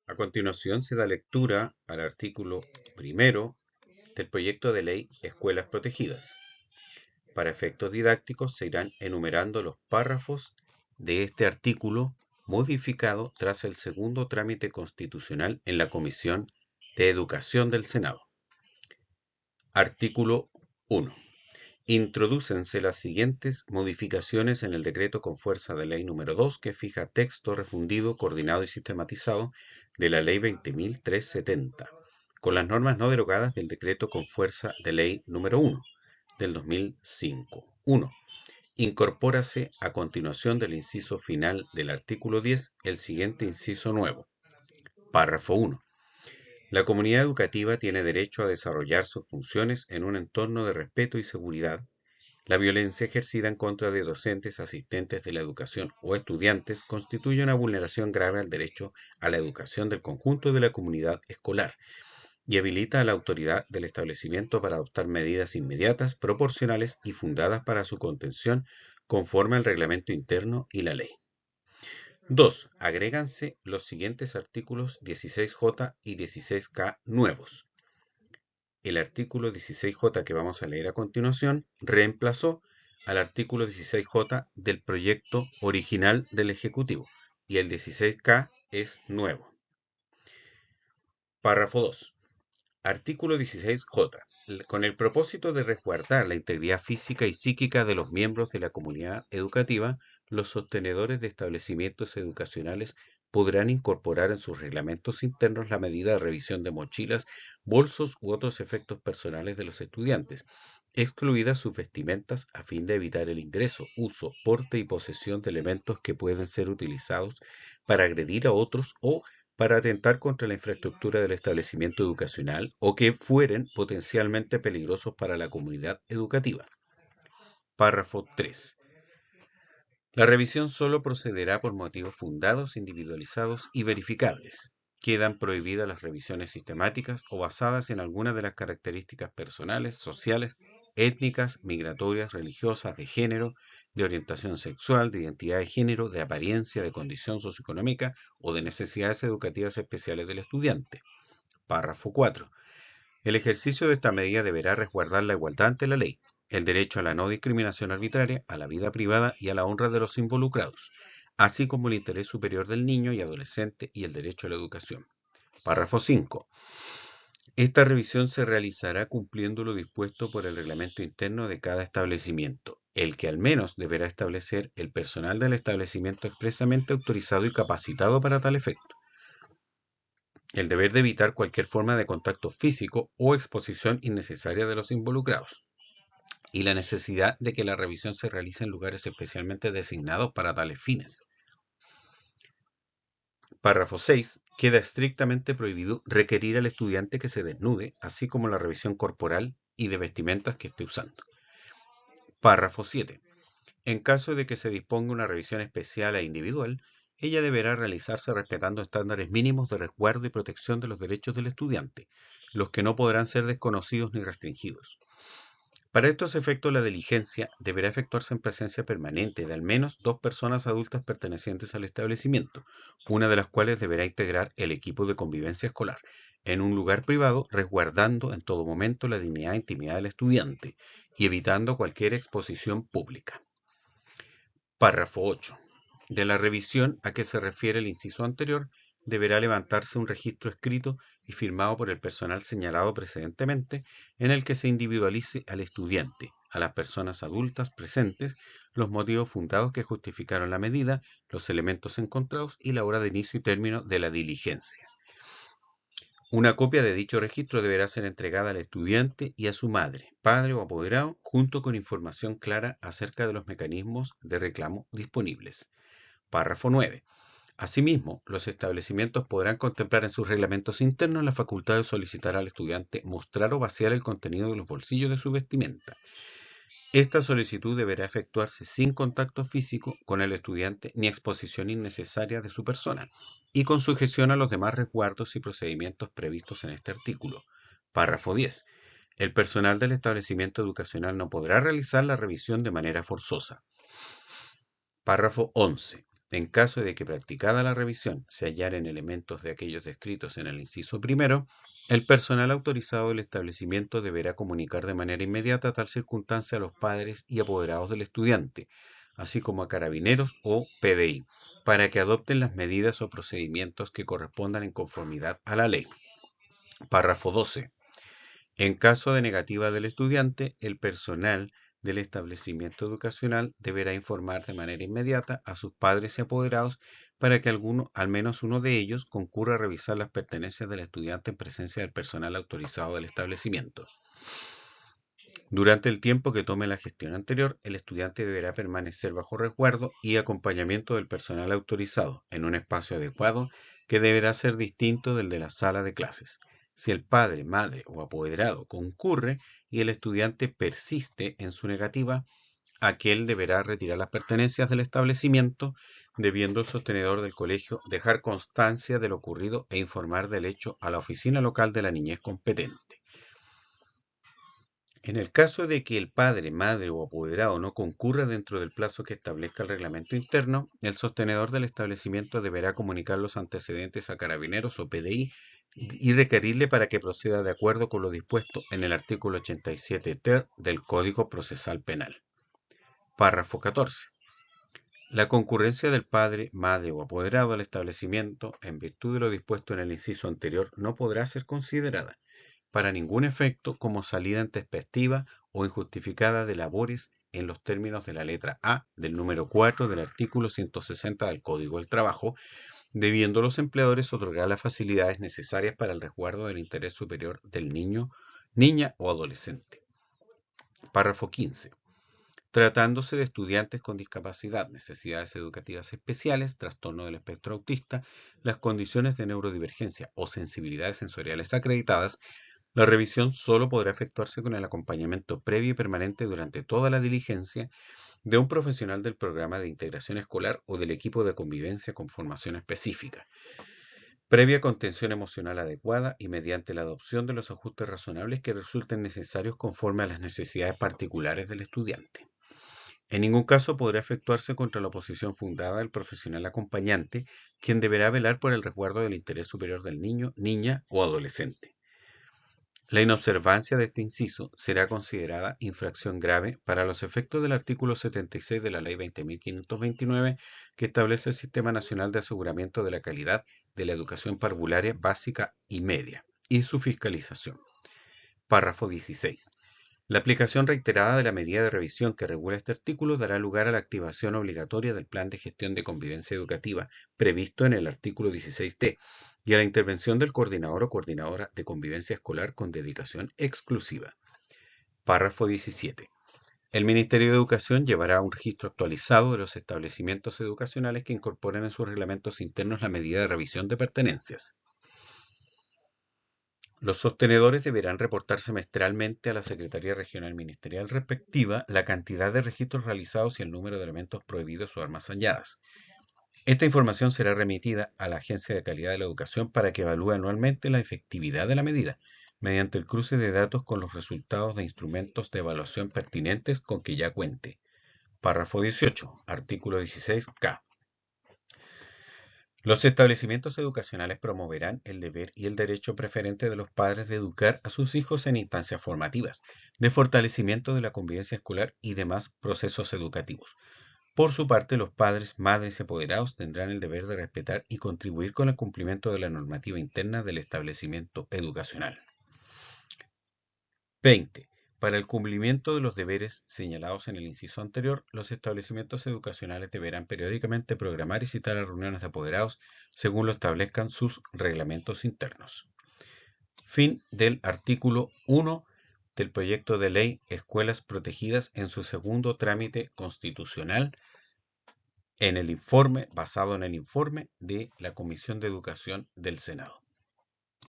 A continuación se da lectura al artículo primero del proyecto de ley Escuelas Protegidas. Para efectos didácticos se irán enumerando los párrafos de este artículo modificado tras el segundo trámite constitucional en la Comisión de Educación del Senado. Artículo 1. Introdúcense las siguientes modificaciones en el decreto con fuerza de ley número 2 que fija texto refundido, coordinado y sistematizado de la ley 20.370, con las normas no derogadas del decreto con fuerza de ley número 1 del 2005. 1. Incorpórase a continuación del inciso final del artículo 10 el siguiente inciso nuevo. Párrafo 1. La comunidad educativa tiene derecho a desarrollar sus funciones en un entorno de respeto y seguridad. La violencia ejercida en contra de docentes, asistentes de la educación o estudiantes constituye una vulneración grave al derecho a la educación del conjunto de la comunidad escolar y habilita a la autoridad del establecimiento para adoptar medidas inmediatas, proporcionales y fundadas para su contención conforme al reglamento interno y la ley. 2. Agréganse los siguientes artículos 16J y 16K nuevos. El artículo 16J que vamos a leer a continuación reemplazó al artículo 16J del proyecto original del Ejecutivo y el 16K es nuevo. Párrafo 2. Artículo 16J. Con el propósito de resguardar la integridad física y psíquica de los miembros de la comunidad educativa, los sostenedores de establecimientos educacionales podrán incorporar en sus reglamentos internos la medida de revisión de mochilas, bolsos u otros efectos personales de los estudiantes, excluidas sus vestimentas a fin de evitar el ingreso, uso, porte y posesión de elementos que pueden ser utilizados para agredir a otros o para atentar contra la infraestructura del establecimiento educacional o que fueren potencialmente peligrosos para la comunidad educativa. Párrafo 3. La revisión solo procederá por motivos fundados, individualizados y verificables. Quedan prohibidas las revisiones sistemáticas o basadas en alguna de las características personales, sociales, étnicas, migratorias, religiosas, de género, de orientación sexual, de identidad de género, de apariencia, de condición socioeconómica o de necesidades educativas especiales del estudiante. Párrafo 4. El ejercicio de esta medida deberá resguardar la igualdad ante la ley, el derecho a la no discriminación arbitraria, a la vida privada y a la honra de los involucrados, así como el interés superior del niño y adolescente y el derecho a la educación. Párrafo 5. Esta revisión se realizará cumpliendo lo dispuesto por el reglamento interno de cada establecimiento, el que al menos deberá establecer el personal del establecimiento expresamente autorizado y capacitado para tal efecto. El deber de evitar cualquier forma de contacto físico o exposición innecesaria de los involucrados, y la necesidad de que la revisión se realice en lugares especialmente designados para tales fines. Párrafo 6. Queda estrictamente prohibido requerir al estudiante que se desnude, así como la revisión corporal y de vestimentas que esté usando. Párrafo 7. En caso de que se disponga una revisión especial e individual, ella deberá realizarse respetando estándares mínimos de resguardo y protección de los derechos del estudiante, los que no podrán ser desconocidos ni restringidos. Para estos efectos, la diligencia deberá efectuarse en presencia permanente de al menos 2 personas adultas pertenecientes al establecimiento, una de las cuales deberá integrar el equipo de convivencia escolar, en un lugar privado, resguardando en todo momento la dignidad e intimidad del estudiante y evitando cualquier exposición pública. Párrafo 8. De la revisión a que se refiere el inciso anterior, deberá levantarse un registro escrito y firmado por el personal señalado precedentemente, en el que se individualice al estudiante, a las personas adultas presentes, los motivos fundados que justificaron la medida, los elementos encontrados y la hora de inicio y término de la diligencia. Una copia de dicho registro deberá ser entregada al estudiante y a su madre, padre o apoderado, junto con información clara acerca de los mecanismos de reclamo disponibles. Párrafo 9. Asimismo, los establecimientos podrán contemplar en sus reglamentos internos la facultad de solicitar al estudiante mostrar o vaciar el contenido de los bolsillos de su vestimenta. Esta solicitud deberá efectuarse sin contacto físico con el estudiante ni exposición innecesaria de su persona y con sujeción a los demás resguardos y procedimientos previstos en este artículo. Párrafo 10. El personal del establecimiento educacional no podrá realizar la revisión de manera forzosa. Párrafo 11. En caso de que practicada la revisión se hallaren elementos de aquellos descritos en el inciso primero, el personal autorizado del establecimiento deberá comunicar de manera inmediata tal circunstancia a los padres y apoderados del estudiante, así como a Carabineros o PDI, para que adopten las medidas o procedimientos que correspondan en conformidad a la ley. Párrafo 12. En caso de negativa del estudiante, el personal del establecimiento educacional deberá informar de manera inmediata a sus padres y apoderados para que al menos uno de ellos concurra a revisar las pertenencias del estudiante en presencia del personal autorizado del establecimiento. Durante el tiempo que tome la gestión anterior, el estudiante deberá permanecer bajo resguardo y acompañamiento del personal autorizado en un espacio adecuado que deberá ser distinto del de la sala de clases. Si el padre, madre o apoderado concurre y el estudiante persiste en su negativa, aquel deberá retirar las pertenencias del establecimiento, debiendo el sostenedor del colegio dejar constancia de lo ocurrido e informar del hecho a la oficina local de la niñez competente. En el caso de que el padre, madre o apoderado no concurra dentro del plazo que establezca el reglamento interno, el sostenedor del establecimiento deberá comunicar los antecedentes a Carabineros o PDI y requerirle para que proceda de acuerdo con lo dispuesto en el artículo 87 ter del Código Procesal Penal. Párrafo 14. La concurrencia del padre, madre o apoderado al establecimiento, en virtud de lo dispuesto en el inciso anterior, no podrá ser considerada para ningún efecto como salida intempestiva o injustificada de labores en los términos de la letra A del número 4 del artículo 160 del Código del Trabajo, debiendo los empleadores otorgar las facilidades necesarias para el resguardo del interés superior del niño, niña o adolescente. Párrafo 15. Tratándose de estudiantes con discapacidad, necesidades educativas especiales, trastorno del espectro autista, las condiciones de neurodivergencia o sensibilidades sensoriales acreditadas, la revisión solo podrá efectuarse con el acompañamiento previo y permanente durante toda la diligencia de un profesional del programa de integración escolar o del equipo de convivencia con formación específica, previa contención emocional adecuada y mediante la adopción de los ajustes razonables que resulten necesarios conforme a las necesidades particulares del estudiante. En ningún caso podrá efectuarse contra la oposición fundada del profesional acompañante, quien deberá velar por el resguardo del interés superior del niño, niña o adolescente. La inobservancia de este inciso será considerada infracción grave para los efectos del artículo 76 de la Ley 20.529, que establece el Sistema Nacional de Aseguramiento de la Calidad de la Educación Parvularia Básica y Media, y su fiscalización. Párrafo 16. La aplicación reiterada de la medida de revisión que regula este artículo dará lugar a la activación obligatoria del Plan de Gestión de Convivencia Educativa previsto en el artículo 16d y a la intervención del coordinador o coordinadora de convivencia escolar con dedicación exclusiva. Párrafo 17. El Ministerio de Educación llevará un registro actualizado de los establecimientos educacionales que incorporen en sus reglamentos internos la medida de revisión de pertenencias. Los sostenedores deberán reportar semestralmente a la Secretaría Regional Ministerial respectiva la cantidad de registros realizados y el número de elementos prohibidos o armas halladas. Esta información será remitida a la Agencia de Calidad de la Educación para que evalúe anualmente la efectividad de la medida, mediante el cruce de datos con los resultados de instrumentos de evaluación pertinentes con que ya cuente. Párrafo 18. Artículo 16K. Los establecimientos educacionales promoverán el deber y el derecho preferente de los padres de educar a sus hijos en instancias formativas, de fortalecimiento de la convivencia escolar y demás procesos educativos. Por su parte, los padres, madres y apoderados tendrán el deber de respetar y contribuir con el cumplimiento de la normativa interna del establecimiento educacional. 20. Para el cumplimiento de los deberes señalados en el inciso anterior, los establecimientos educacionales deberán periódicamente programar y citar a reuniones de apoderados según lo establezcan sus reglamentos internos. Fin del artículo 1 del proyecto de ley Escuelas Protegidas en su segundo trámite constitucional basado en el informe de la Comisión de Educación del Senado.